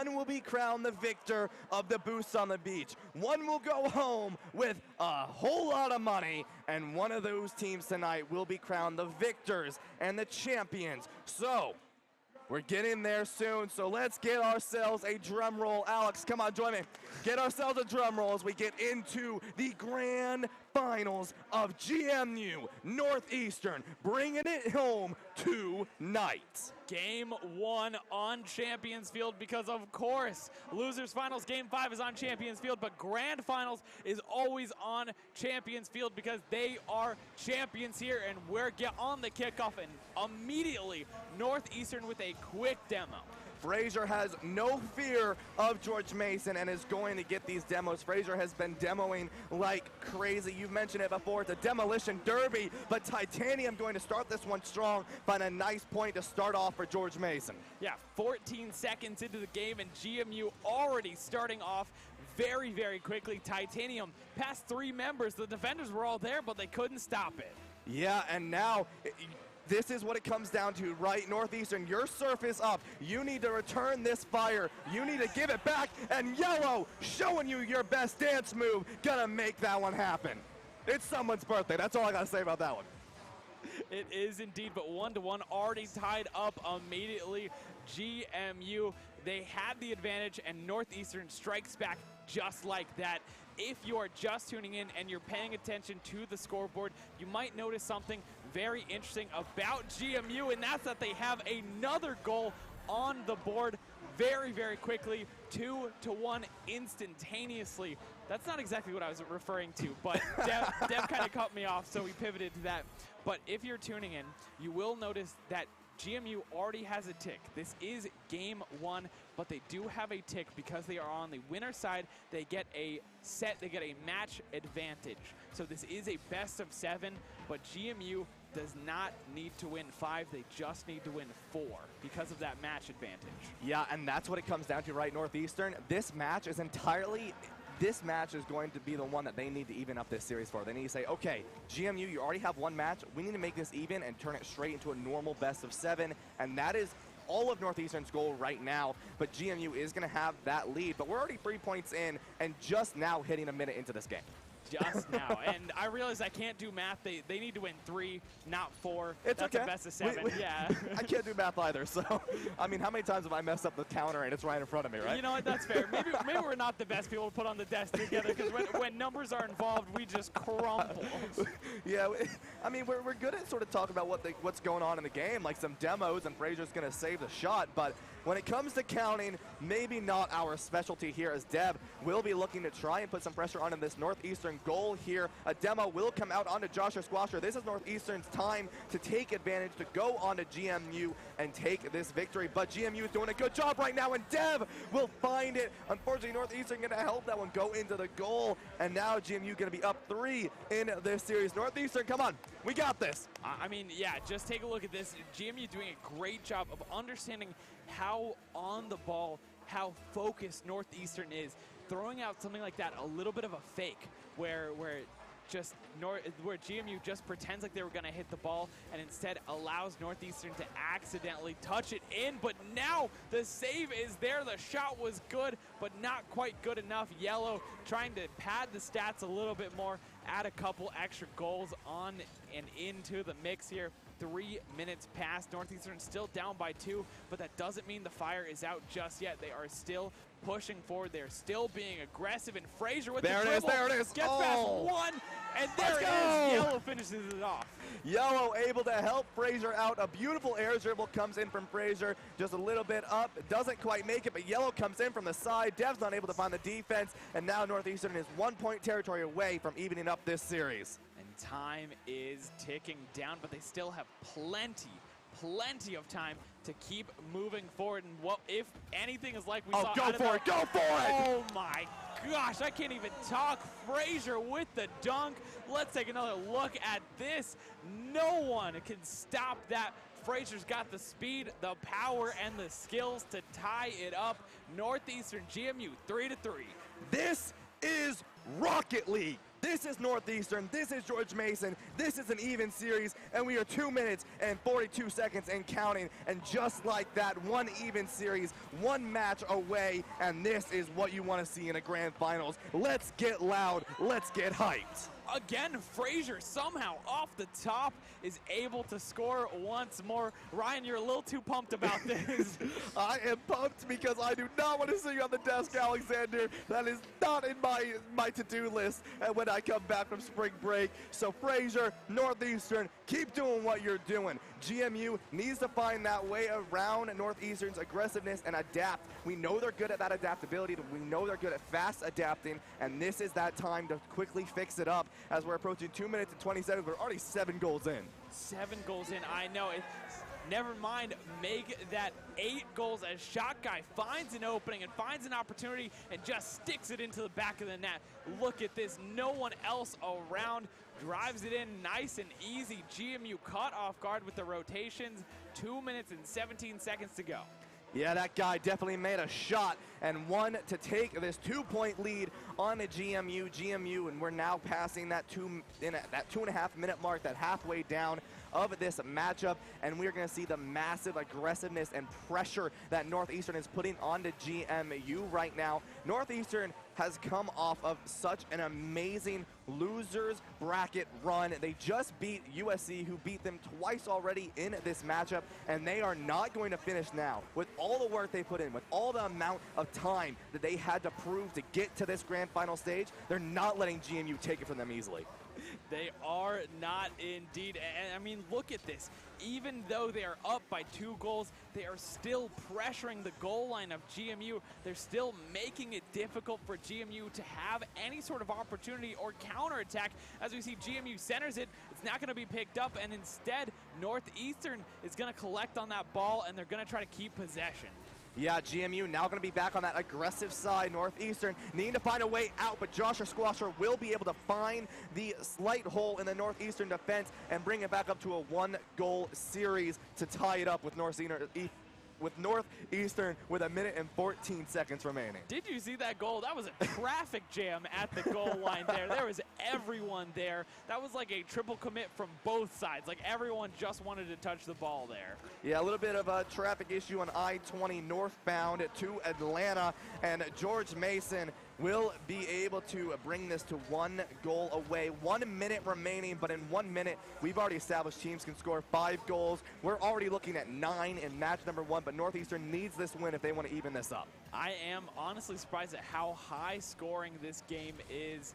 one will be crowned the victor of the Boost on the Beach. One will go home with a whole lot of money, and one of those teams tonight will be crowned the victors and the champions. So, we're getting there soon, so let's get ourselves a drum roll. Alex, come on, join me. Get ourselves a drum roll as we get into the grand finals of GMU Northeastern, bringing it home tonight. Game 1 on Champions Field because, of course, Losers Finals Game 5 is on Champions Field, but Grand Finals is always on Champions Field because they are champions here, and we're on the kickoff, and immediately Northeastern with a quick demo. Fraser has no fear of George Mason and is going to get these demos. Fraser has been demoing like crazy. You've mentioned it before. It's a demolition derby, but Titanium going to start this one strong. Find a nice point to start off for George Mason. Yeah, 14 seconds into the game, and GMU already starting off very, very quickly. Titanium past 3 members. The defenders were all there, but they couldn't stop it. Yeah, and now this is what it comes down to, right? Northeastern, your surf is up. You need to return this fire. You need to give it back, and Yellow, showing you your best dance move, gonna make that one happen. It's someone's birthday. That's all I gotta say about that one. It is indeed, but 1-1 already tied up immediately. GMU, they had the advantage, and Northeastern strikes back just like that. If you are just tuning in and you're paying attention to the scoreboard, you might notice something very interesting about GMU, and that's that they have another goal on the board very, very quickly, 2-1 instantaneously. That's not exactly what I was referring to, but Dev kind of cut me off, so we pivoted to that. But if you're tuning in, you will notice that GMU already has a tick. This is game 1, but they do have a tick because they are on the winner side. They get a match advantage. So this is a best of 7, but GMU does not need to win 5. They just need to win 4 because of that match advantage. Yeah, and that's what it comes down to, right, Northeastern? This match is going to be the one that they need to even up this series for. They need to say, okay, GMU, you already have 1 match. We need to make this even and turn it straight into a normal best of 7, and that is all of Northeastern's goal right now, but GMU is going to have that lead. But we're already 3 points in and just now hitting a minute into this game. Just now, and I realize I can't do math. They need to win 3, not 4. It's That's okay. a best of 7. Yeah. I can't do math either, so I mean, how many times have I messed up the counter and it's right in front of me, right? You know what? That's fair. Maybe we're not the best people to put on the desk together because when numbers are involved, we just crumble. Yeah, I mean, we're good at sort of talking about what's going on in the game, like some demos, and Fraser's going to save the shot. But when it comes to counting, maybe not our specialty here, as Deb will be looking to try and put some pressure on in this Northeastern goal here. A demo will come out onto Joshua Squasher. This is Northeastern's time to take advantage, to go onto GMU and take this victory. But GMU is doing a good job right now, and Dev will find it. Unfortunately, Northeastern going to help that one go into the goal, and now GMU going to be up 3 in this series. Northeastern, come on, we got this. I mean, yeah, just take a look at this. GMU doing a great job of understanding how on the ball, how focused Northeastern is. Throwing out something like that, a little bit of a fake, where GMU just pretends like they were going to hit the ball and instead allows Northeastern to accidentally touch it in. But now the save is there. The shot was good, but not quite good enough. Yellow trying to pad the stats a little bit more, add a couple extra goals on and into the mix here. 3 minutes past. Northeastern still down by 2, but that doesn't mean the fire is out just yet. They are still pushing forward. They're still being aggressive, and Fraser with the dribble. There it is. Gets past 1, and there it is. Yellow finishes it off. Yellow able to help Fraser out. A beautiful air dribble comes in from Fraser, just a little bit up. Doesn't quite make it, but Yellow comes in from the side. Dev's not able to find the defense, and now Northeastern is 1-point territory away from evening up this series. And time is ticking down, but they still have plenty of time to keep moving forward. And what if anything is like we saw? Go for it! Oh my gosh, I can't even talk. Fraser with the dunk. Let's take another look at this. No one can stop that. Fraser's got the speed, the power, and the skills to tie it up. Northeastern GMU 3-3. This is Rocket League. This is Northeastern, this is George Mason, this is an even series, and we are 2 minutes and 42 seconds and counting, and just like that, one even series, one match away, and this is what you want to see in a grand finals. Let's get loud, let's get hyped. Again, Frazier somehow off the top is able to score once more. Ryan, you're a little too pumped about this. I am pumped because I do not want to see you on the desk, Alexander. That is not in my to-do list when I come back from spring break. So Frazier, Northeastern, keep doing what you're doing. GMU needs to find that way around Northeastern's aggressiveness and adapt. We know they're good at that adaptability. We know they're good at fast adapting, and this is that time to quickly fix it up. As we're approaching 2 minutes and 20 seconds, we're already 7 goals in. 7 goals in, I know. Never mind, make that 8 goals as Shot Guy finds an opening and finds an opportunity and just sticks it into the back of the net. Look at this, no one else around. Drives it in nice and easy. GMU caught off guard with the rotations. 2 minutes and 17 seconds to go. Yeah, that guy definitely made a shot and one to take this 2-point lead on the GMU, and we're now passing that 2.5 minute mark, that halfway down of this matchup, and we're going to see the massive aggressiveness and pressure that Northeastern is putting onto GMU right now. Northeastern has come off of such an amazing losers bracket run. They just beat USC, who beat them twice already in this matchup, and they are not going to finish now. With all the work they put in, with all the amount of time that they had to prove to get to this grand final stage, they're not letting GMU take it from them easily. They are not indeed. And I mean, look at this. Even though they are up by 2 goals, they are still pressuring the goal line of GMU. They're still making it difficult for GMU to have any sort of opportunity or counterattack. As we see, GMU centers it. It's not going to be picked up, and instead, Northeastern is going to collect on that ball, and they're going to try to keep possession. Yeah, GMU now going to be back on that aggressive side. Northeastern needing to find a way out, but Joshua Squasher will be able to find the slight hole in the Northeastern defense and bring it back up to a 1-goal series to tie it up with Northeastern with 1 minute and 14 seconds remaining. Did you see that goal? That was a traffic jam at the goal line there. There was everyone there. That was like a triple commit from both sides. Like everyone just wanted to touch the ball there. Yeah, a little bit of a traffic issue on I-20 northbound to Atlanta, and George Mason will be able to bring this to 1 goal away. 1 minute remaining, but in 1 minute, we've already established teams can score 5 goals. We're already looking at 9 in match number 1, but Northeastern needs this win if they want to even this up. I am honestly surprised at how high scoring this game is.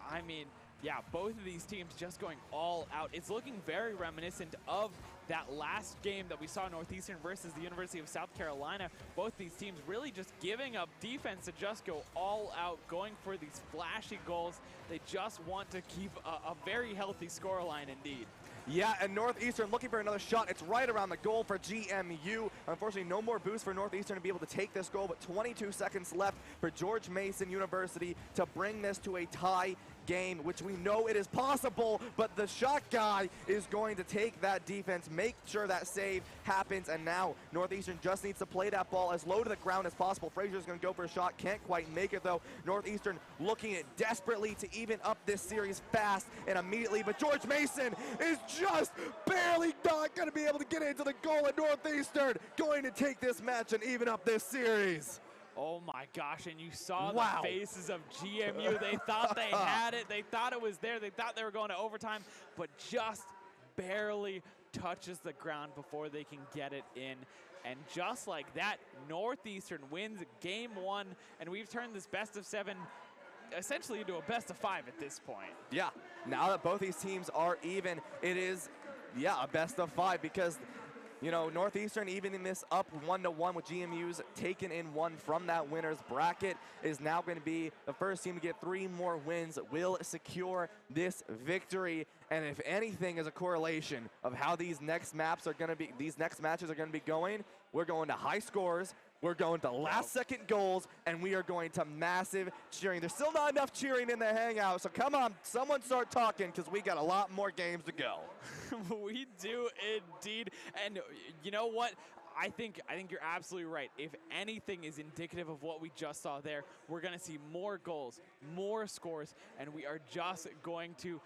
I mean, yeah, both of these teams just going all out. It's looking very reminiscent of that last game that we saw Northeastern versus the University of South Carolina. Both these teams really just giving up defense to just go all out, going for these flashy goals. They just want to keep a very healthy scoreline indeed. Yeah, and Northeastern looking for another shot. It's right around the goal for GMU. Unfortunately, no more boost for Northeastern to be able to take this goal, but 22 seconds left for George Mason University to bring this to a tie game, which we know it is possible, but the shot guy is going to take that defense, make sure that save happens, and now Northeastern just needs to play that ball as low to the ground as possible. Frazier's going to go for a shot, can't quite make it though. Northeastern looking at desperately to even up this series fast and immediately, but George Mason is just barely not going to be able to get into the goal, at Northeastern going to take this match and even up this series. Oh my gosh, and you saw the faces of GMU. They thought they had it. They thought it was there. They thought they were going to overtime, but just barely touches the ground before they can get it in. And just like that, Northeastern wins game 1, and we've turned this best of 7 essentially into a best of 5 at this point. Yeah, now that both these teams are even, it is, yeah, a best of 5 because, you know, Northeastern, even in this up 1-1 with GMU's taken in 1 from that winner's bracket, is now going to be the first team to get 3 more wins, will secure this victory. And if anything is a correlation of how these next matches are going to be going, we're going to high scores, we're going to last-second goals, and we are going to massive cheering. There's still not enough cheering in the hangout, so come on, someone start talking, because we got a lot more games to go. We do indeed. And you know what? I think you're absolutely right. If anything is indicative of what we just saw there, we're going to see more goals, more scores, and we are just going to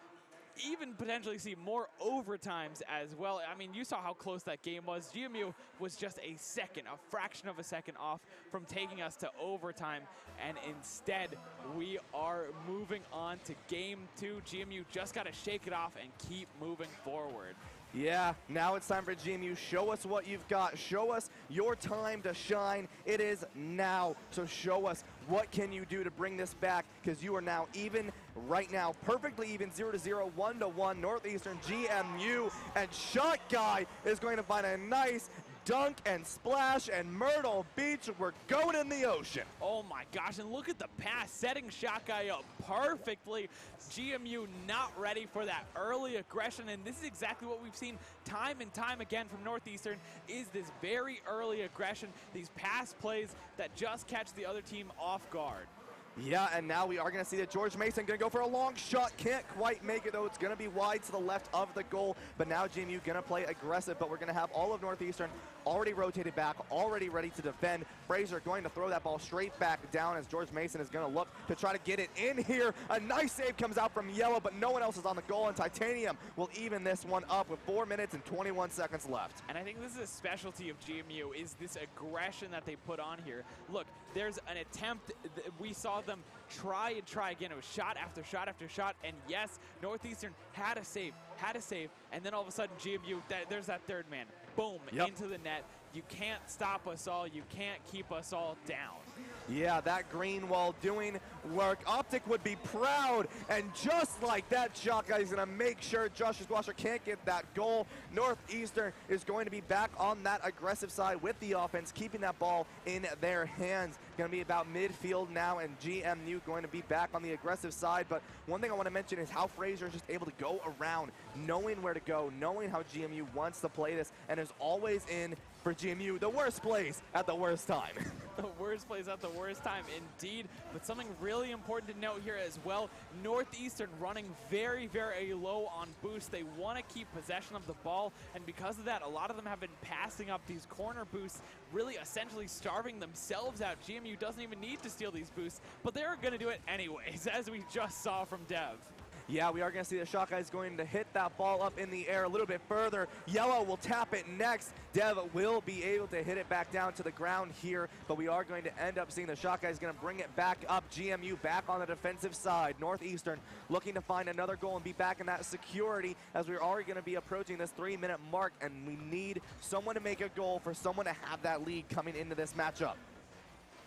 even potentially see more overtimes as well. I mean, you saw how close that game was. GMU was just a fraction of a second off from taking us to overtime, and instead we are moving on to game 2. GMU just got to shake it off and keep moving forward. Yeah, now it's time for GMU. Show us what you've got. Show us your time to shine. It is now. So show us what can you do to bring this back, because you are now even right now, perfectly even, 0-0, 1-1, Northeastern GMU, and Shot Guy is going to find a nice dunk and splash, and Myrtle Beach, we're going in the ocean. Oh my gosh, and look at the pass, setting Shot Guy up perfectly. GMU not ready for that early aggression, and this is exactly what we've seen time and time again from Northeastern, is this very early aggression, these pass plays that just catch the other team off guard. Yeah, and now we are going to see that George Mason going to go for a long shot. Can't quite make it, though. It's going to be wide to the left of the goal. But now GMU going to play aggressive, but we're going to have all of Northeastern already rotated back, already ready to defend. Fraser going to throw that ball straight back down as George Mason is going to look to try to get it in here. A nice save comes out from Yellow, but no one else is on the goal, and Titanium will even this one up with 4 minutes and 21 seconds left. And I think this is a specialty of GMU, is this aggression that they put on here. Look, there's an attempt. We saw them try and try again. It was shot after shot after shot, and yes, Northeastern had a save, and then all of a sudden GMU, there's that third man. Boom, into the net. You can't stop us all. You can't keep us all down. Yeah, that green wall doing work. Optic would be proud, and just like that, Shot Guy is going to make sure Joshua Squasher can't get that goal. Northeastern is going to be back on that aggressive side with the offense, keeping that ball in their hands. Going to be about midfield now, and GMU going to be back on the aggressive side. But one thing I want to mention is how Fraser is just able to go around, knowing where to go, knowing how GMU wants to play this, and is always in for GMU, the worst place at the worst time. The worst place at the worst time, indeed. But something really important to note here as well, Northeastern running very, very low on boost. They want to keep possession of the ball, and because of that, a lot of them have been passing up these corner boosts, really essentially starving themselves out. GMU doesn't even need to steal these boosts, but they're going to do it anyways, as we just saw from Dev. Yeah, we are going to see the Shot Guy is going to hit that ball up in the air a little bit further. Yellow will tap it next. Dev will be able to hit it back down to the ground here, but we are going to end up seeing the Shot Guy is going to bring it back up. GMU back on the defensive side. Northeastern looking to find another goal and be back in that security, as we're already going to be approaching this 3-minute mark, and we need someone to make a goal for someone to have that lead coming into this matchup.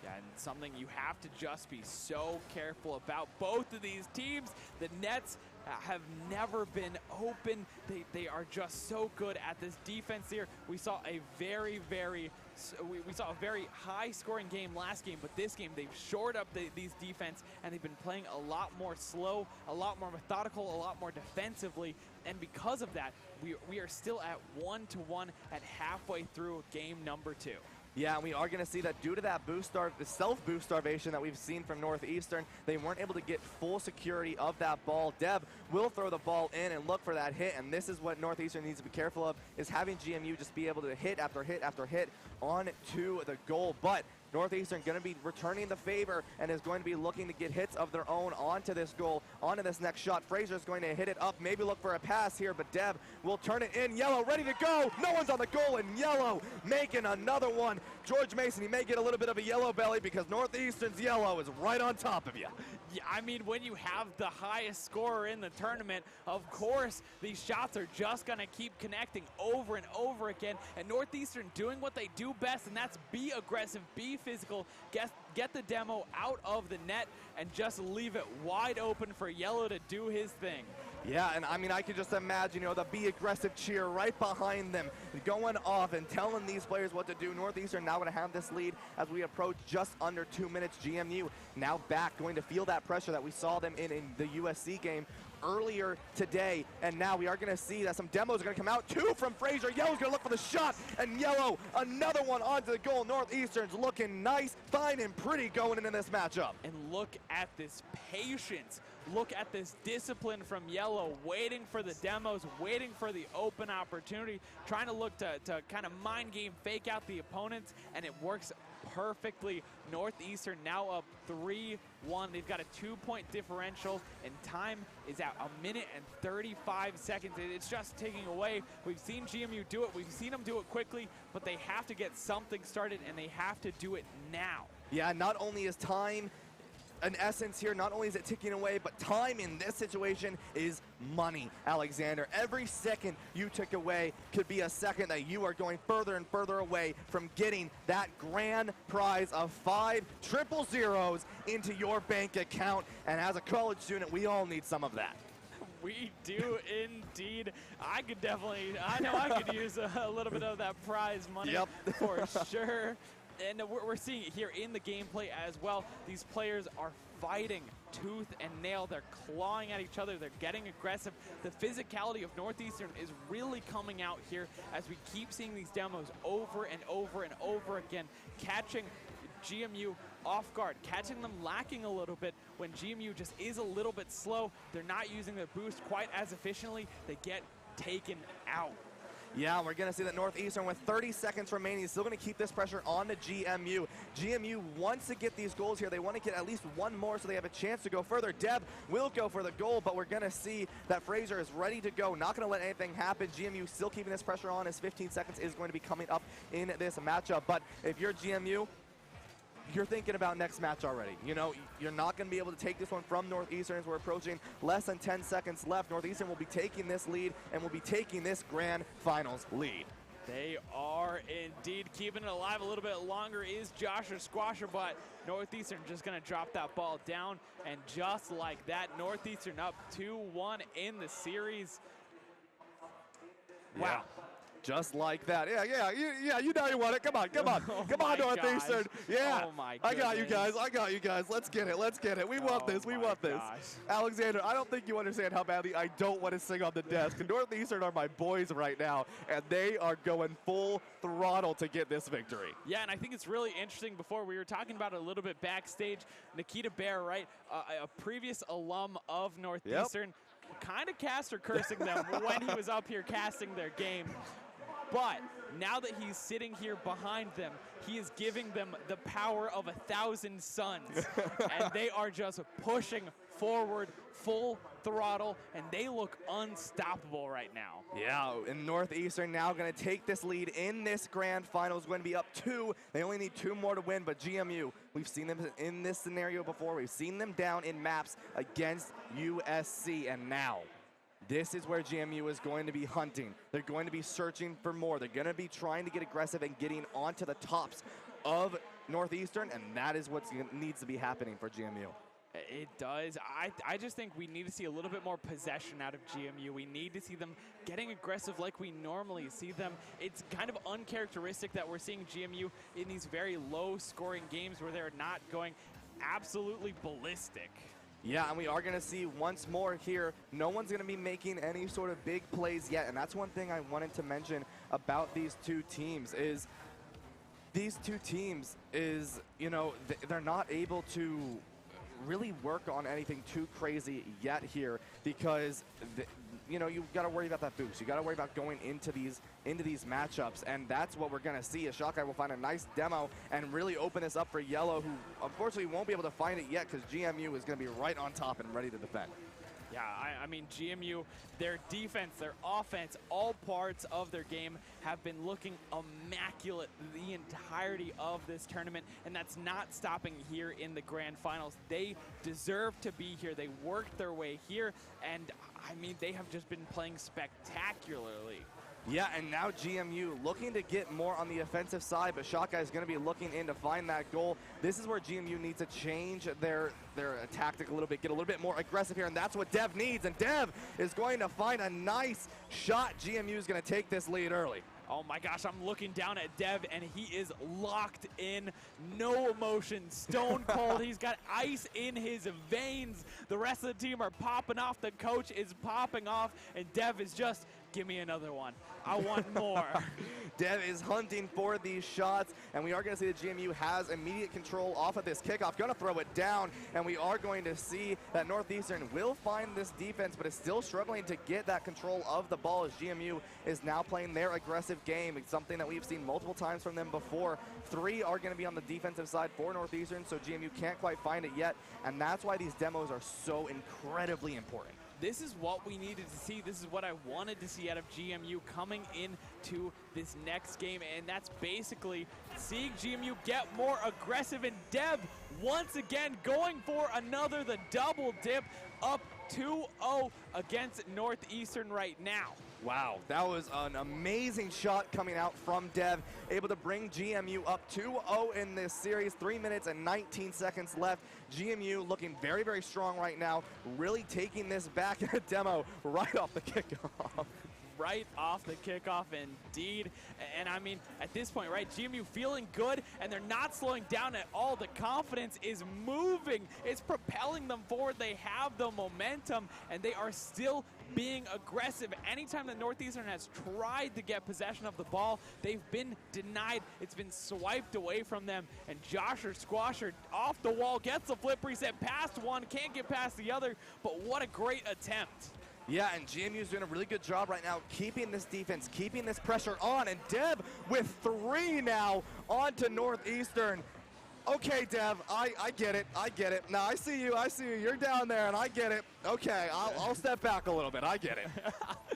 Yeah, and something you have to just be so careful about. Both of these teams, the nets have never been open. They are just so good at this defense here. We saw a very high scoring game last game, but this game they've shored up these defense, and they've been playing a lot more slow, a lot more methodical, a lot more defensively, and because of that, we are still at 1-1 at halfway through game number 2. Yeah, and we are going to see that due to that the self-boost starvation that we've seen from Northeastern, they weren't able to get full security of that ball. Deb will throw the ball in and look for that hit, and this is what Northeastern needs to be careful of, is having GMU just be able to hit after hit after hit on to the goal. But Northeastern going to be returning the favor and is going to be looking to get hits of their own onto this goal, onto this next shot. Fraser's going to hit it up, maybe look for a pass here, but Deb will turn it in. Yellow ready to go. No one's on the goal, and Yellow making another one. George Mason, he may get a little bit of a yellow belly because Northeastern's Yellow is right on top of you. Yeah, I mean, when you have the highest scorer in the tournament, of course, these shots are just going to keep connecting over and over again. And Northeastern doing what they do best, and that's be aggressive, be physical, get the demo out of the net, and just leave it wide open for Yellow to do his thing. Yeah, and I mean, I could just imagine, the be aggressive cheer right behind them, going off and telling these players what to do. Northeastern now going to have this lead as we approach just under 2 minutes. GMU now back, going to feel that pressure that we saw them in the USC game, earlier today, and now we are going to see that some demos are going to come out. 2 from Frazier. Yellow's going to look for the shot, and Yellow, another one onto the goal. Northeastern's looking nice, fine, and pretty going into this matchup. And look at this patience. Look at this discipline from Yellow, waiting for the demos, waiting for the open opportunity, trying to look to kind of mind game, fake out the opponents, and it works perfectly. Northeastern now up 3-1. They've got a 2-point differential, and time is at 1 minute and 35 seconds. It's just ticking away. We've seen GMU do it. We've seen them do it quickly, but they have to get something started, and they have to do it now. Yeah, not only is time an essence here, not only is it ticking away, but time in this situation is money, Alexander. Every second you took away could be a second that you are going further and further away from getting that grand prize of 5 triple zeros into your bank account. And as a college student, we all need some of that. We do indeed. I know I could use a little bit of that prize money. Yep. For sure. And we're seeing it here in the gameplay as well. These players are fighting tooth and nail. They're clawing at each other. They're getting aggressive. The physicality of Northeastern is really coming out here as we keep seeing these demos over and over and over again, catching GMU off guard, catching them lacking a little bit when GMU just is a little bit slow. They're not using their boost quite as efficiently. They get taken out. Yeah, we're going to see that Northeastern, with 30 seconds remaining, is still going to keep this pressure on the GMU. GMU wants to get these goals here. They want to get at least one more so they have a chance to go further. Deb will go for the goal, but we're going to see that Frazier is ready to go. Not going to let anything happen. GMU still keeping this pressure on as 15 seconds is going to be coming up in this matchup. But if you're GMU, you're thinking about next match already. You know, you're not going to be able to take this one from Northeastern as we're approaching less than 10 seconds left. Northeastern will be taking this lead and will be taking this grand finals lead. They are indeed keeping it alive a little bit longer is Joshua Squasher, but Northeastern just going to drop that ball down, and just like that, Northeastern up 2-1 in the series. Wow. Yeah. Just like that. Yeah, you know you want it. Come on. Come on, Northeastern. Gosh. Yeah. Oh my I got you guys. goodness. Let's get it. We want this. We want this. Gosh. Alexander, I don't think you understand how badly I don't want to sing on the desk. Northeastern are my boys right now, and they are going full throttle to get this victory. Yeah, and I think it's really interesting. Before we were talking about it a little bit backstage, Nikita Bear, right, a previous alum of Northeastern, kind of cast or cursing them when he was up here casting their game. But now that he's sitting here behind them, he is giving them the power of 1,000 suns. And they are just pushing forward full throttle, and they look unstoppable right now. Yeah, and Northeastern now going to take this lead in this grand final. Is going to be up 2. They only need 2 more to win, but GMU, we've seen them in this scenario before. We've seen them down in maps against USC, and now this is where GMU is going to be hunting. They're going to be searching for more. They're going to be trying to get aggressive and getting onto the tops of Northeastern, and that is what needs to be happening for GMU. It does. I just think we need to see a little bit more possession out of GMU. We need to see them getting aggressive like we normally see them. It's kind of uncharacteristic that we're seeing GMU in these very low-scoring games where they're not going absolutely ballistic. Yeah, and we are going to see once more here, no one's going to be making any sort of big plays yet, and that's one thing I wanted to mention about these two teams is you know, they're not able to really work on anything too crazy yet here because you know, you've got to worry about that boost. You got to worry about going into these matchups, and that's what we're going to see. Shockeye will find a nice demo and really open this up for Yellow, who unfortunately won't be able to find it yet because GMU is going to be right on top and ready to defend. Yeah, I mean, GMU, their defense, their offense, all parts of their game have been looking immaculate the entirety of this tournament, and that's not stopping here in the grand finals. They deserve to be here. They worked their way here, and I mean, they have just been playing spectacularly. Yeah, and now GMU looking to get more on the offensive side, but Shockeye is going to be looking in to find that goal. This is where GMU needs to change their tactic a little bit, get a little bit more aggressive here, and that's what Dev needs, and Dev is going to find a nice shot. GMU is going to take this lead early. Oh my gosh, I'm looking down at Dev, and he is locked in, no emotion, stone cold. He's got ice in his veins. The rest of the team are popping off. The coach is popping off, and Dev is just, give me another one. I want more. Dev is hunting for these shots, and we are going to see that GMU has immediate control off of this kickoff. Going to throw it down, and we are going to see that Northeastern will find this defense, but is still struggling to get that control of the ball as GMU is now playing their aggressive game. It's something that we've seen multiple times from them before. 3 are going to be on the defensive side for Northeastern, so GMU can't quite find it yet, and that's why these demos are so incredibly important. This is what we needed to see. This is what I wanted to see out of GMU coming into this next game, and that's basically seeing GMU get more aggressive, and Dev once again going for the double dip, up 2-0 against Northeastern right now. Wow, that was an amazing shot coming out from Dev, able to bring GMU up 2-0 in this series. 3 minutes and 19 seconds left. GMU looking very, very strong right now, really taking this back in a demo right off the kickoff. Right off the kickoff, indeed. And I mean, at this point, right, GMU feeling good, and they're not slowing down at all. The confidence is moving. It's propelling them forward. They have the momentum, and they are still being aggressive. Anytime that Northeastern has tried to get possession of the ball, they've been denied. It's been swiped away from them. And Josher Squasher off the wall, gets the flip reset past one, can't get past the other, but what a great attempt. Yeah, and GMU's doing a really good job right now keeping this defense, keeping this pressure on, and Dev with 3 now onto Northeastern. Okay, Dev, I get it, I get it. Now, I see you, you're down there, and I get it. Okay, I'll step back a little bit, I get it.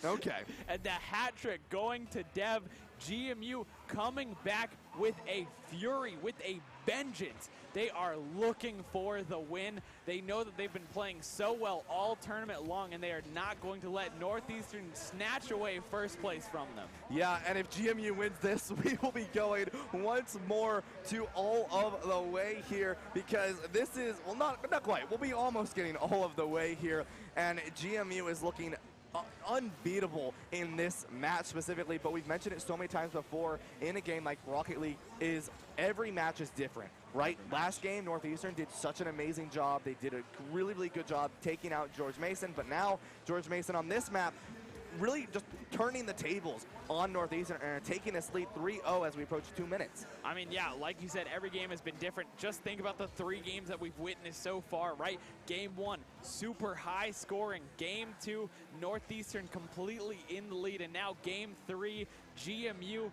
Okay. And the hat trick going to Dev, GMU coming back with a fury, with a vengeance. They are looking for the win. They know that they've been playing so well all tournament long, and they are not going to let Northeastern snatch away first place from them. Yeah, and if GMU wins this, we will be going once more to all of the way here, because this is, well, not quite. We'll be almost getting all of the way here, and GMU is looking unbeatable in this match specifically, but we've mentioned it so many times before in a game like Rocket League is every match is different, right? Last game, Northeastern did such an amazing job. They did a really, really good job taking out George Mason, but now George Mason on this map really just turning the tables on Northeastern and taking this lead 3-0 as we approach 2 minutes. I mean, yeah, like you said, every game has been different. Just think about the 3 games that we've witnessed so far, right? Game 1, super high scoring. Game 2, Northeastern completely in the lead. And now game 3, GMU,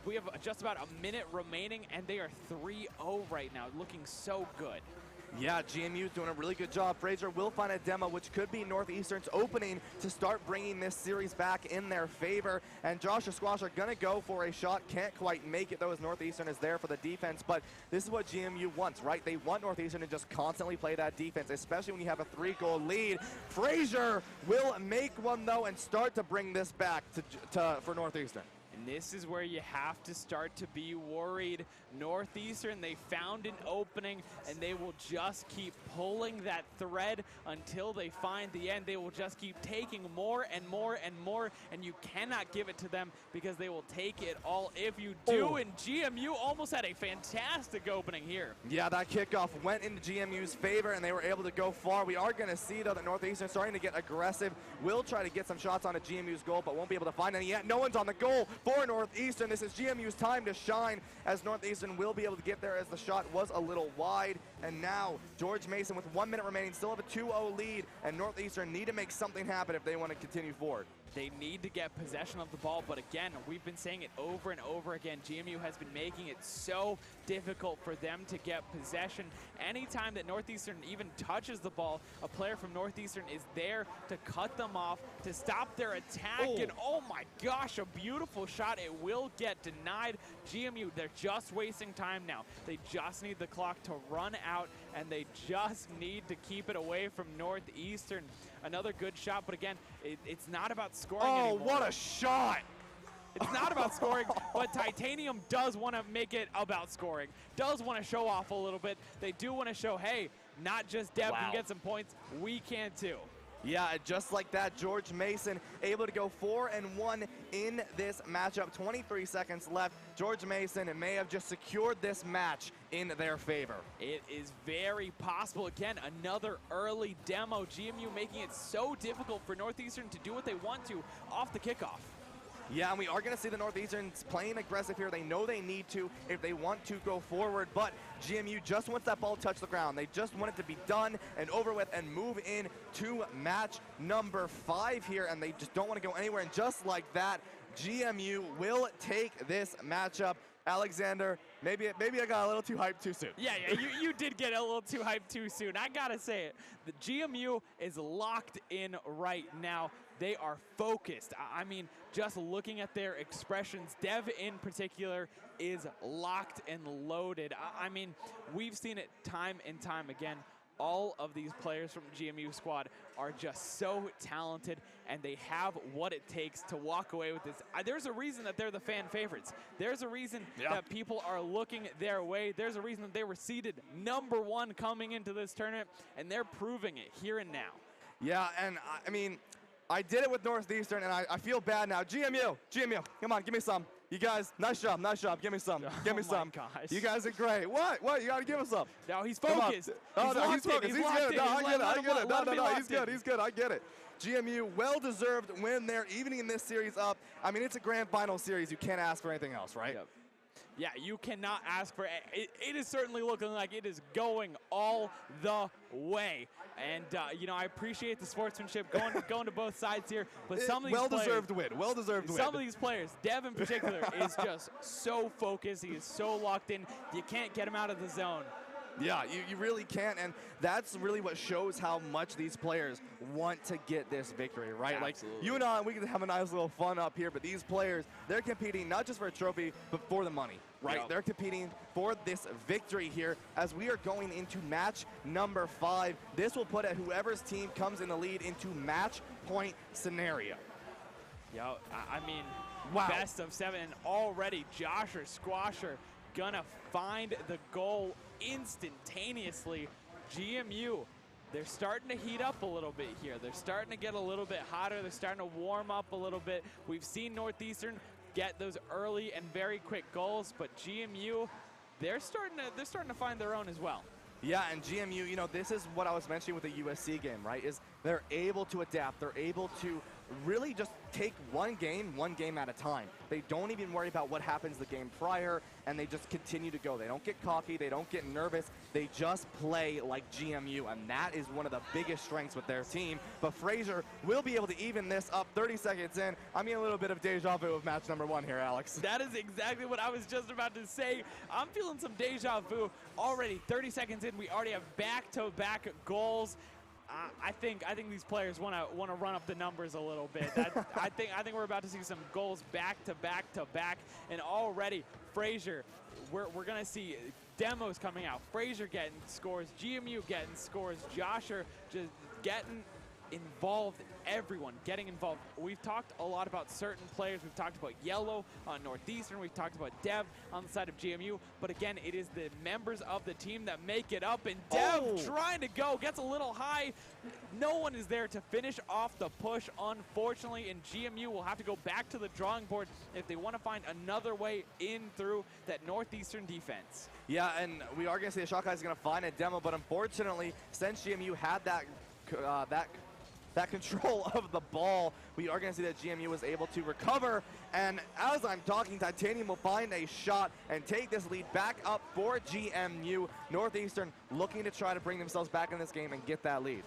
we have just about a minute remaining, and they are 3-0 right now, looking so good. Yeah, GMU is doing a really good job. Fraser will find a demo, which could be Northeastern's opening to start bringing this series back in their favor. And Josh or Squash are going to go for a shot. Can't quite make it, though, as Northeastern is there for the defense. But this is what GMU wants, right? They want Northeastern to just constantly play that defense, especially when you have a 3-goal lead. Fraser will make one, though, and start to bring this back for Northeastern. And this is where you have to start to be worried. Northeastern, they found an opening, and they will just keep pulling that thread until they find the end. They will just keep taking more and more and more, and you cannot give it to them because they will take it all if you do. And GMU almost had a fantastic opening here. Yeah, that kickoff went into GMU's favor, and they were able to go far. We are going to see, though, that Northeastern starting to get aggressive. Will try to get some shots onto GMU's goal, but won't be able to find any yet. No one's on the goal for Northeastern. This is GMU's time to shine, as Northeastern will be able to get there as the shot was a little wide. And now George Mason with 1 minute remaining still have a 2-0 lead, and Northeastern need to make something happen if they want to continue forward. They need to get possession of the ball, but again, we've been saying it over and over again. GMU has been making it so difficult for them to get possession. Anytime that Northeastern even touches the ball, a player from Northeastern is there to cut them off, to stop their attack. And oh my gosh, a beautiful shot. It will get denied. GMU, they're just wasting time now. They just need the clock to run out, and they just need to keep it away from Northeastern. Another good shot, but again, it's not about scoring anymore. Oh, what a shot! It's not about scoring, but Titanium does want to make it about scoring, does want to show off a little bit. They do want to show, hey, not just Dev can get some points, we can too. Yeah, just like that, George Mason able to go 4-1 in this matchup. 23 seconds left. George Mason may have just secured this match in their favor. It is very possible. Again, another early demo. GMU making it so difficult for Northeastern to do what they want to off the kickoff. Yeah, and we are going to see the Northeasterns playing aggressive here. They know they need to if they want to go forward, but GMU just wants that ball to touch the ground. They just want it to be done and over with and move in to match number 5 here, and they just don't want to go anywhere. And just like that, GMU will take this matchup. Alexander, maybe I got a little too hyped too soon. Yeah, you did get a little too hyped too soon. I gotta say it. The GMU is locked in right now. They are focused. I mean, just looking at their expressions, Dev in particular is locked and loaded. I mean, we've seen it time and time again. All of these players from the GMU squad are just so talented, and they have what it takes to walk away with this. There's a reason that they're the fan favorites. There's a reason that people are looking their way. There's a reason that they were seeded #1 coming into this tournament, and they're proving it here and now. Yeah, and I mean, I did it with Northeastern, and I feel bad now. GMU, come on, give me some. You guys, nice job, give me some, give me some. Gosh. You guys are great. What, you gotta give us some. No, he's focused. Oh, no, he's focused, he's good. No, I get it. No, he's good, I get it. GMU, well-deserved win there, evening this series up. I mean, it's a grand final series. You can't ask for anything else, right? Yep. Yeah, you cannot ask for it. It is certainly looking like it is going all the way. And, you know, I appreciate the sportsmanship going to both sides here. But some of these well-deserved win. Well-deserved win. Some of these players, Dev in particular, is just so focused. He is so locked in. You can't get him out of the zone. Yeah, you really can't, and that's really what shows how much these players want to get this victory, right? Absolutely. Like, you and I, we can have a nice little fun up here, but these players, they're competing not just for a trophy, but for the money, right? Yep. They're competing for this victory here as we are going into match number 5. This will put whoever's team comes in the lead into match point scenario. Yo, I mean, wow. Best of 7, and already Josher Squasher gonna find the goal instantaneously. GMU, they're starting to heat up a little bit here. They're starting to get a little bit hotter. They're starting to warm up a little bit. We've seen Northeastern get those early and very quick goals, but GMU, they're starting to find their own as well. Yeah, and GMU, you know, this is what I was mentioning with the USC game, right? Is they're able to adapt. They're able to really just take one game at a time. They don't even worry about what happens the game prior, and they just continue to go. They don't get cocky. They don't get nervous. They just play like GMU, and that is one of the biggest strengths with their team. But Frazier will be able to even this up 30 seconds in. I mean, a little bit of deja vu of match number 1 here, Alex. That is exactly what I was just about to say. I'm feeling some deja vu already. 30 seconds in, we already have back-to-back goals. I think these players want to run up the numbers a little bit. I think we're about to see some goals back to back, and already Frazier, we're gonna see demos coming out. Frazier getting scores, GMU getting scores, Josher just getting involved. Everyone getting involved. We've talked a lot about certain players. We've talked about Yellow on Northeastern. We've talked about Dev on the side of GMU. But again, it is the members of the team that make it up. And Dev trying to go, gets a little high. No one is there to finish off the push, unfortunately. And GMU will have to go back to the drawing board if they want to find another way in through that Northeastern defense. Yeah, and we are going to see the shot guy is going to find a demo. But unfortunately, since GMU had that control of the ball, we are going to see that GMU was able to recover. And as I'm talking, Titanium will find a shot and take this lead back up for GMU. Northeastern looking to try to bring themselves back in this game and get that lead.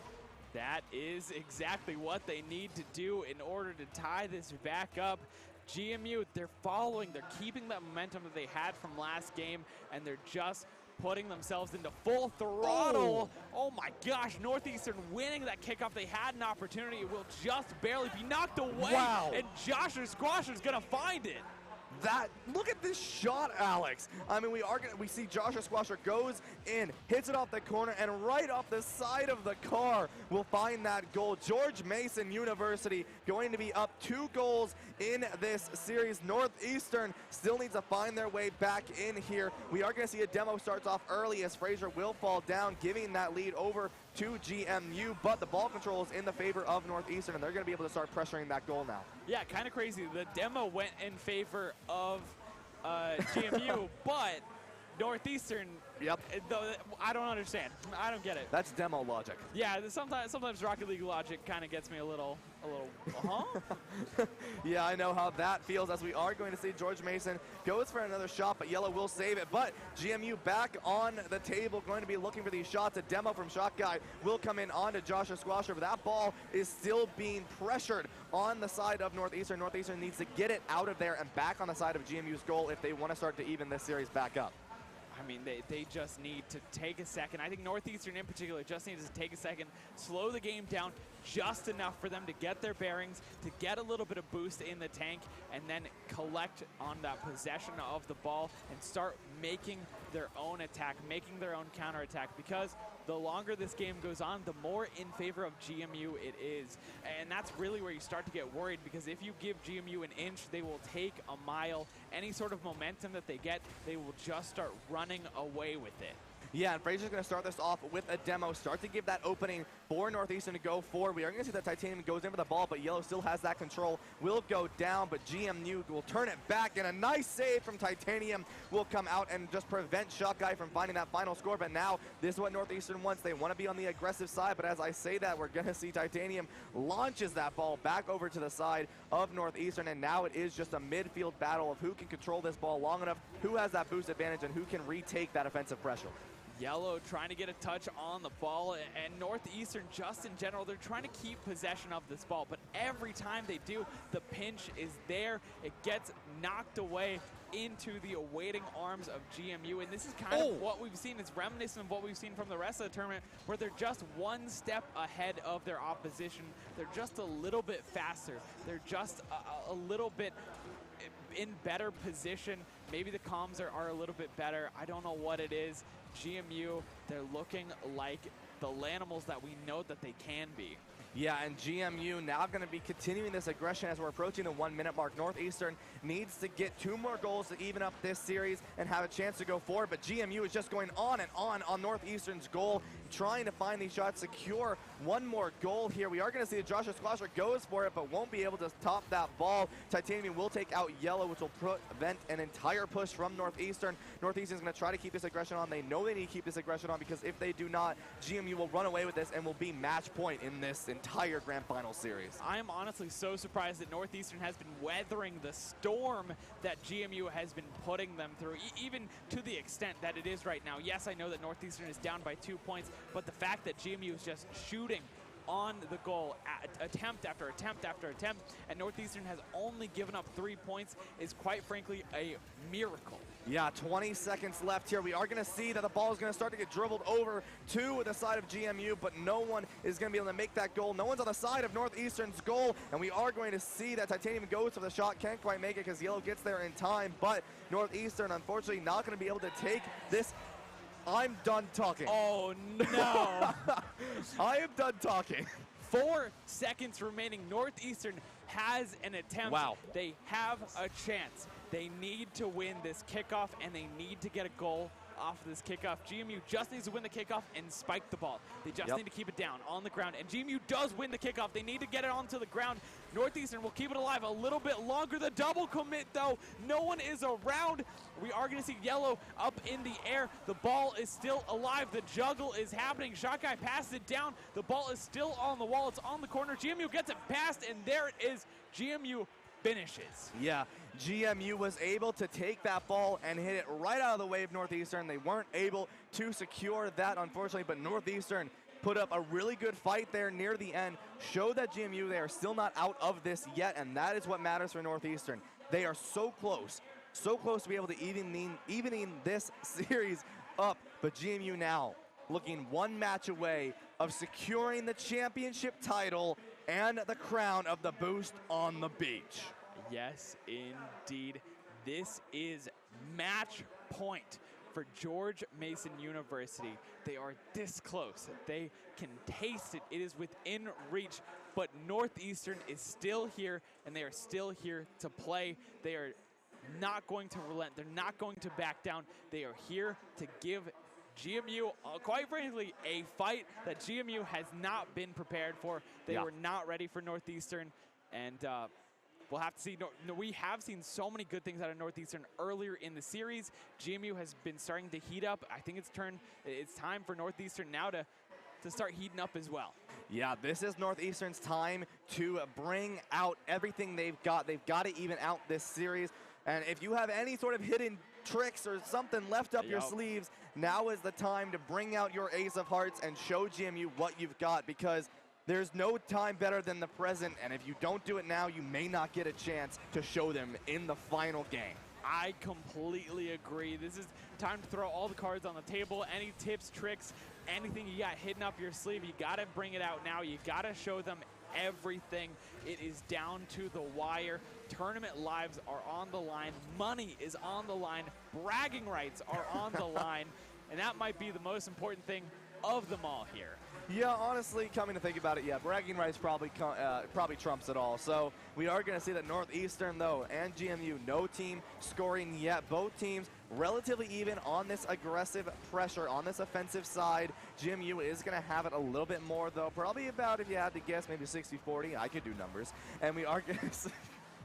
That is exactly what they need to do in order to tie this back up. GMU, they're keeping that momentum that they had from last game, and they're just putting themselves into full throttle. Oh my gosh, Northeastern winning that kickoff. They had an opportunity. It will just barely be knocked away. Wow. And Josher Squasher's gonna find it. that. Look at this shot, Alex. I mean, we see Joshua Squasher goes in, hits it off the corner, and right off the side of the car will find that goal. George Mason University going to be up 2 goals in this series. Northeastern still needs to find their way back in here. We are going to see a demo starts off early as Fraser will fall down, giving that lead over to GMU, but the ball control is in the favor of Northeastern, and they're going to be able to start pressuring that goal now. Yeah, kind of crazy. The demo went in favor of GMU, but Northeastern, yep. I don't understand. I don't get it. That's demo logic. Yeah, sometimes Rocket League logic kind of gets me a little, huh? Yeah, I know how that feels, as we are going to see George Mason goes for another shot, but Yellow will save it. But GMU back on the table, going to be looking for these shots. A demo from Shot Guy will come in onto Joshua Squasher, but that ball is still being pressured on the side of Northeastern. Northeastern needs to get it out of there and back on the side of GMU's goal if they want to start to even this series back up. I mean, they just need to take a second. I think Northeastern in particular just needs to take a second, slow the game down just enough for them to get their bearings, to get a little bit of boost in the tank, and then collect on that possession of the ball and start making their own attack, making their own counterattack, because the longer this game goes on, the more in favor of GMU it is. And that's really where you start to get worried, because if you give GMU an inch, they will take a mile. Any sort of momentum that they get, they will just start running away with it. Yeah, and Fraser's going to start this off with a demo, start to give that opening for Northeastern to go forward. We are going to see that Titanium goes in for the ball, but Yellow still has that control. Will go down, but GMU will turn it back, and a nice save from Titanium will come out and just prevent Shot Guy from finding that final score. But now, this is what Northeastern wants. They want to be on the aggressive side, but as I say that, we're going to see Titanium launches that ball back over to the side of Northeastern, and now it is just a midfield battle of who can control this ball long enough, who has that boost advantage, and who can retake that offensive pressure. Yellow trying to get a touch on the ball, and Northeastern just in general, they're trying to keep possession of this ball, but every time they do, the pinch is there. It gets knocked away into the awaiting arms of GMU, and this is kind of what we've seen. It's reminiscent of what we've seen from the rest of the tournament, where they're just one step ahead of their opposition. They're just a little bit faster. They're just a little bit in better position. Maybe the comms are a little bit better. I don't know what it is. GMU, they're looking like the Lanimals that we know that they can be. Yeah, and GMU now going to be continuing this aggression as we're approaching the 1 minute mark. Northeastern needs to get 2 more goals to even up this series and have a chance to go forward, but GMU is just going on and on Northeastern's goal, trying to find these shots, secure 1 more goal here. We are going to see that Joshua Squasher goes for it, but won't be able to top that ball. Titanium will take out Yellow, which will prevent an entire push from Northeastern. Northeastern's going to try to keep this aggression on. They know they need to keep this aggression on, because if they do not, GMU will run away with this and will be match point in this entire grand final series. I am honestly so surprised that Northeastern has been weathering the storm that GMU has been putting them through, even to the extent that it is right now. Yes, I know that Northeastern is down by 2 points, but the fact that GMU is just shooting on the goal, attempt after attempt after attempt, and Northeastern has only given up 3 points is quite frankly a miracle. Yeah, 20 seconds left here. We are going to see that the ball is going to start to get dribbled over to the side of GMU, but no one is going to be able to make that goal. No one's on the side of Northeastern's goal, and we are going to see that Titanium goes for the shot. Can't quite make it because Yellow gets there in time, but Northeastern, unfortunately, not going to be able to take this. I'm done talking. Oh, no. I am done talking. 4 seconds remaining. Northeastern has an attempt. Wow. They have a chance. They need to win this kickoff, and they need to get a goal off of this kickoff. GMU just needs to win the kickoff and spike the ball. They just need to keep it down on the ground, and GMU does win the kickoff. They need to get it onto the ground. Northeastern will keep it alive a little bit longer. The double commit, though. No one is around. We are going to see Yellow up in the air. The ball is still alive. The juggle is happening. Shot Guy passes it down. The ball is still on the wall. It's on the corner. GMU gets it past, and there it is. GMU finishes. Yeah, GMU was able to take that ball and hit it right out of the way of Northeastern. They weren't able to secure that, unfortunately, but Northeastern put up a really good fight there near the end, showed that GMU, they are still not out of this yet, and that is what matters for Northeastern. They are so close to be able to evening this series up, but GMU now looking 1 match away of securing the championship title and the crown of the Boost on the Beach. Yes, indeed. This is match point for George Mason University. They are this close. They can taste it. It is within reach, but Northeastern is still here, and they are still here to play. They are not going to relent. They're not going to back down. They are here to give GMU, quite frankly, a fight that GMU has not been prepared for. They were not ready for Northeastern, and we'll have to see. We have seen so many good things out of Northeastern earlier in the series. GMU has been starting to heat up. I think it's time for Northeastern now to start heating up as well. Yeah, this is Northeastern's time to bring out everything they've got. They've got to even out this series. And if you have any sort of hidden tricks or something left up your sleeves, now is the time to bring out your ace of hearts and show GMU what you've got, because there's no time better than the present, and if you don't do it now, you may not get a chance to show them in the final game. I completely agree. This is time to throw all the cards on the table. Any tips, tricks, anything you got hidden up your sleeve, you got to bring it out now. You got to show them everything. It is down to the wire. Tournament lives are on the line. Money is on the line. Bragging rights are on the line. And that might be the most important thing of them all here. Yeah, honestly, coming to think about it, yeah, bragging rights probably trumps it all. So we are going to see that Northeastern, though, and GMU, no team scoring yet. Both teams relatively even on this aggressive pressure, on this offensive side. GMU is going to have it a little bit more, though. Probably about, if you had to guess, maybe 60-40. I could do numbers. And we are going to...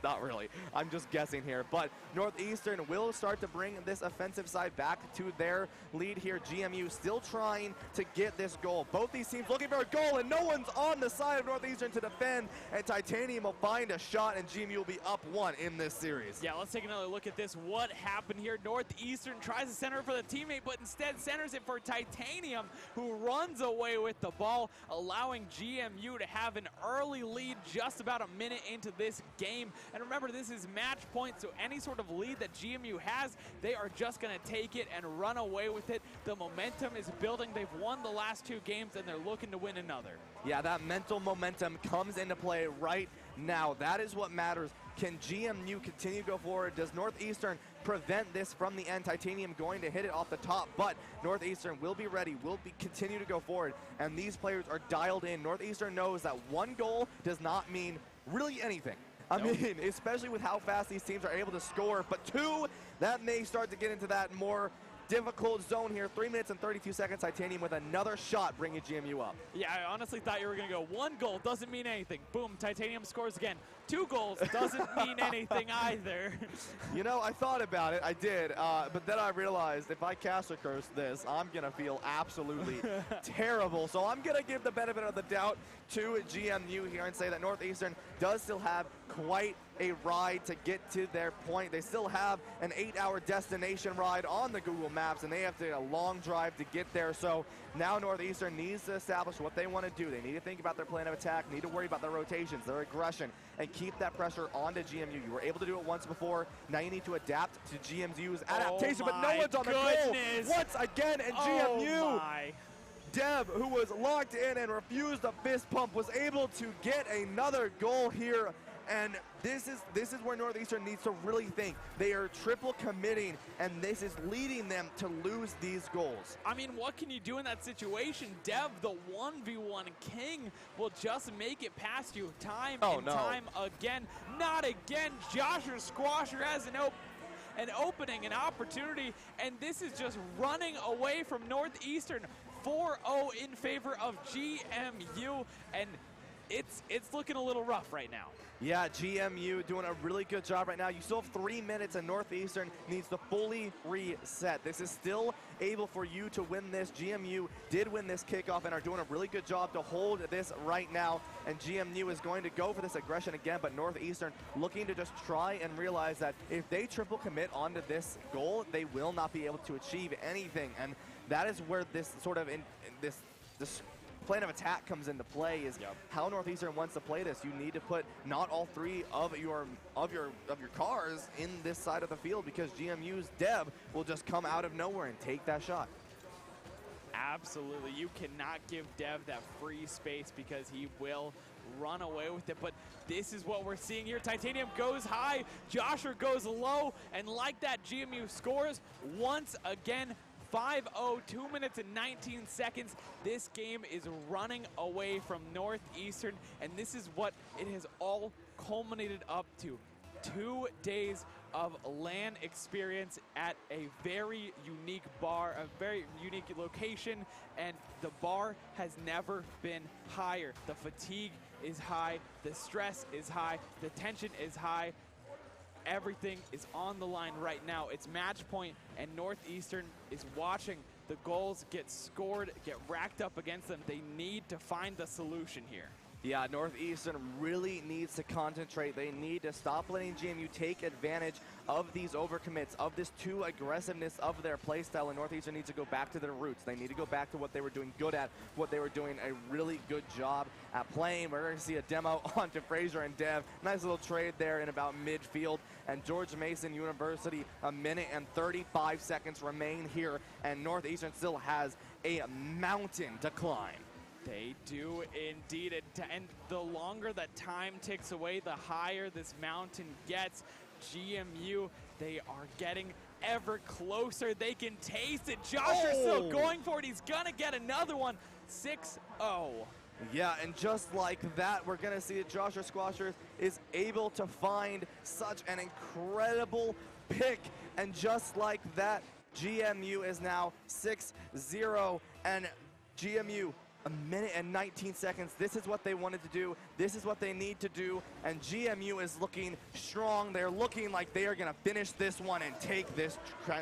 Not really. I'm just guessing here. But Northeastern will start to bring this offensive side back to their lead here. GMU still trying to get this goal. Both these teams looking for a goal, and no one's on the side of Northeastern to defend. And Titanium will find a shot, and GMU will be up 1 in this series. Yeah, let's take another look at this. What happened here? Northeastern tries to center it for the teammate, but instead centers it for Titanium, who runs away with the ball, allowing GMU to have an early lead just about a minute into this game. And remember, this is match point, so any sort of lead that GMU has, they are just going to take it and run away with it. The momentum is building. They've won the last 2 games, and they're looking to win another. Yeah, that mental momentum comes into play right now. That is what matters. Can GMU continue to go forward? Does Northeastern prevent this from the end? Titanium going to hit it off the top, but Northeastern will be ready, will continue to go forward, and these players are dialed in. Northeastern knows that 1 goal does not mean really anything. I mean, especially with how fast these teams are able to score, but 2, that may start to get into that more difficult zone here. 3 minutes and 32 seconds. Titanium with another shot bringing GMU up. Yeah, I honestly thought you were going to go 1 goal, doesn't mean anything. Boom, Titanium scores again. 2 goals doesn't mean anything either. You know, I thought about it. I did. But then I realized if I caster curse this, I'm going to feel absolutely terrible. So I'm going to give the benefit of the doubt to GMU here and say that Northeastern does still have quite a ride to get to their point. They still have an 8-hour destination ride on the Google Maps, and they have to take a long drive to get there. So now Northeastern needs to establish what they want to do. They need to think about their plan of attack, need to worry about their rotations, their aggression, and keep that pressure onto GMU. You were able to do it once before. Now you need to adapt to GMU's adaptation, but no one's on the goal once again, and GMU. Deb, who was locked in and refused a fist pump, was able to get another goal here. And this is where Northeastern needs to really think. They are triple committing, and this is leading them to lose these goals. I mean, what can you do in that situation? Dev, the 1v1 king, will just make it past you time and time again. Not again. Joshua Squasher has an opening, an opportunity, and this is just running away from Northeastern. 4-0 in favor of GMU, and it's looking a little rough right now. Yeah, GMU doing a really good job right now. You still have 3 minutes, and Northeastern needs to fully reset. This is still able for you to win this. GMU did win this kickoff and are doing a really good job to hold this right now. And GMU is going to go for this aggression again, but Northeastern looking to just try and realize that if they triple commit onto this goal, they will not be able to achieve anything. And that is where this sort of this plan of attack comes into play, is how Northeastern wants to play this. You need to put not all 3 of your cars in this side of the field, because GMU's Deb will just come out of nowhere and take that shot. Absolutely. You cannot give Dev that free space, because he will run away with it, but this is what we're seeing here. Titanium goes high, Joshua goes low, and like that, GMU scores once again. 5-0, 2 minutes and 19 seconds. This game is running away from Northeastern, and this is what it has all culminated up to. 2 days of LAN experience at a very unique bar, a very unique location, and the bar has never been higher. The fatigue is high, the stress is high, the tension is high. Everything is on the line right now. It's match point, and Northeastern is watching the goals get scored, get racked up against them. They need to find the solution here. Yeah, Northeastern really needs to concentrate. They need to stop letting GMU take advantage of these overcommits, of this too aggressiveness of their playstyle, and Northeastern needs to go back to their roots. They need to go back to what they were doing good at, what they were doing a really good job at playing. We're going to see a demo onto Frazier and Dev. Nice little trade there in about midfield. And George Mason University, 1 minute and 35 seconds remain here, and Northeastern still has a mountain to climb. They do indeed, and the longer that time ticks away, the higher this mountain gets. GMU, they are getting ever closer. They can taste it. Joshua's still going for it. He's gonna get another one. 6-0. Yeah, and just like that, we're gonna see that Joshua Squashers is able to find such an incredible pick, and just like that, GMU is now 6-0, and GMU, 1 minute and 19 seconds. This is what they wanted to do. This is what they need to do. And GMU is looking strong. They're looking like they are going to finish this one and take this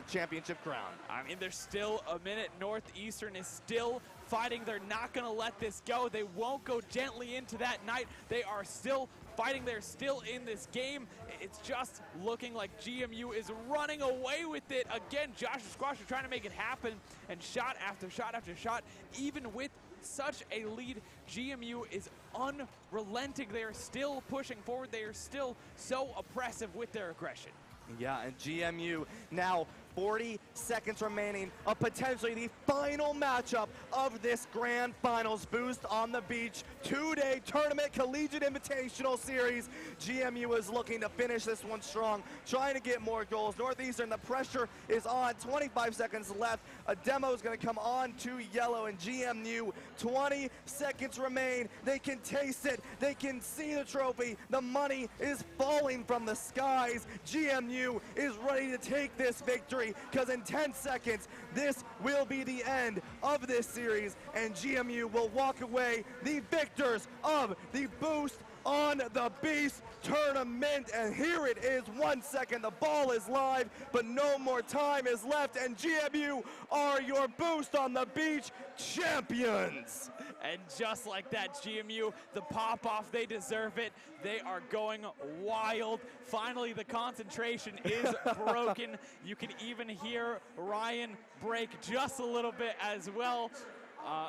championship crown. I mean, there's still a minute. Northeastern is still fighting. They're not going to let this go. They won't go gently into that night. They are still fighting. They're still in this game. It's just looking like GMU is running away with it. Again, Joshua Squash is trying to make it happen, and shot after shot after shot, even with such a lead, GMU is unrelenting. They are still pushing forward. They are still so oppressive with their aggression. Yeah, and GMU now 40 seconds remaining of potentially the final matchup of this Grand Finals Boost on the Beach 2-day tournament collegiate invitational series. GMU is looking to finish this one strong, trying to get more goals. Northeastern, the pressure is on. 25 seconds left. A demo is going to come on to yellow, and GMU, 20 seconds remain. They can taste it. They can see the trophy. The money is falling from the skies. GMU is ready to take this victory, because in 10 seconds, this will be the end of this series, and GMU will walk away the victors of the Boost on the Beast tournament. And here it is, 1 second, the ball is live, but no more time is left, and GMU are your Boost on the Beach champions. And just like that, GMU, the pop-off, they deserve it. They are going wild. Finally, the concentration is broken. You can even hear Ryan break just a little bit as well.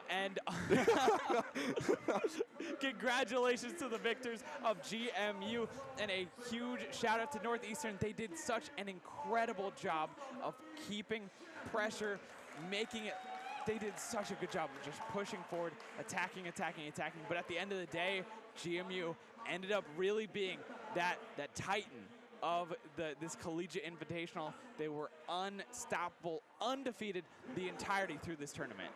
And congratulations to the victors of GMU, and a huge shout out to Northeastern. They did such an incredible job of keeping pressure, making it. They did such a good job of just pushing forward, attacking. But at the end of the day, GMU ended up really being that titan of this collegiate invitational. They were unstoppable, undefeated the entirety through this tournament.